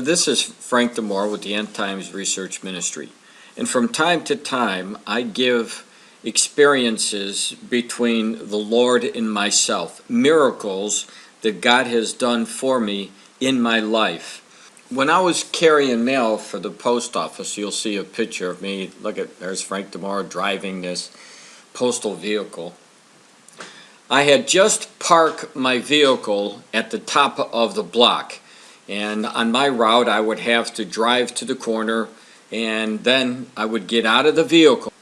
This is Frank DiMora with the End Times Research Ministry. And from time to time, I give experiences between the Lord and myself, miracles that God has done for me in my life. When I was carrying mail for the post office, you'll see a picture of me. Look at, there's Frank DiMora driving this postal vehicle. I had just parked my vehicle at the top of the block. And on my route, I would have to drive to the corner, and then I would get out of the vehicle.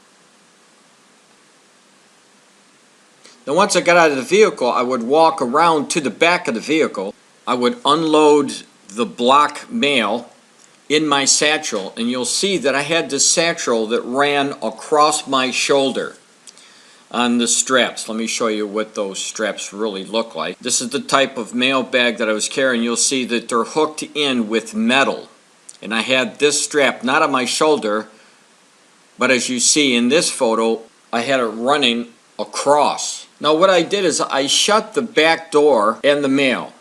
Then once I got out of the vehicle, I would walk around to the back of the vehicle. I would unload the block mail in my satchel, and you'll see that I had this satchel that ran across my shoulder on the straps. Let me show you what those straps really look like. This is the type of mail bag that I was carrying. You'll see that they're hooked in with metal. And I had this strap not on my shoulder, but as you see in this photo, I had it running across. Now what I did is I shut the back door and the mail.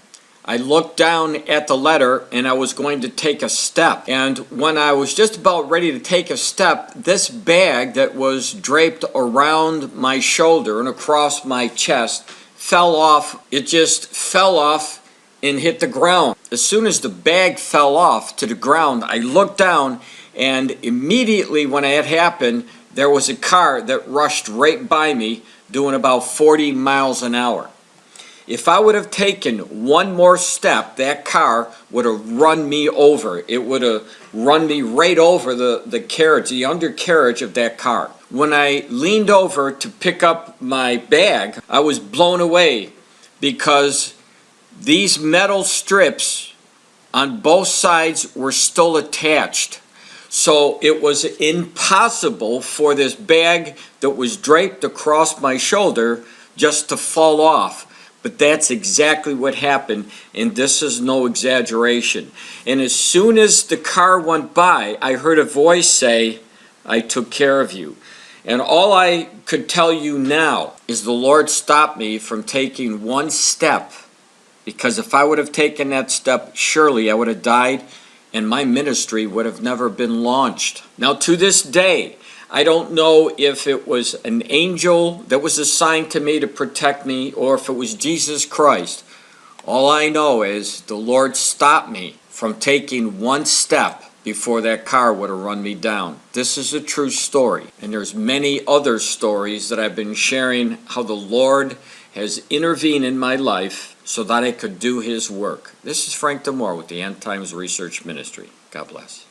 I looked down at the letter and I was going to take a step. And when I was just about ready to take a step, this bag that was draped around my shoulder and across my chest fell off. It just fell off and hit the ground. As soon as the bag fell off to the ground, I looked down, and immediately when it happened, there was a car that rushed right by me doing about 40 miles an hour. If I would have taken one more step, that car would have run me over. It would have run me right over the carriage, the undercarriage of that car. When I leaned over to pick up my bag, I was blown away because these metal strips on both sides were still attached. So it was impossible for this bag that was draped across my shoulder just to fall off. But that's exactly what happened, and this is no exaggeration. And as soon as the car went by, I heard a voice say, "I took care of you." And all I could tell you now is the Lord stopped me from taking one step, because if I would have taken that step, surely I would have died, and my ministry would have never been launched. Now to this day, I don't know if it was an angel that was assigned to me to protect me or if it was Jesus Christ. All I know is the Lord stopped me from taking one step before that car would have run me down. This is a true story, and there's many other stories that I've been sharing how the Lord has intervened in my life so that I could do His work. This is Frank DiMora with the End Times Research Ministry. God bless.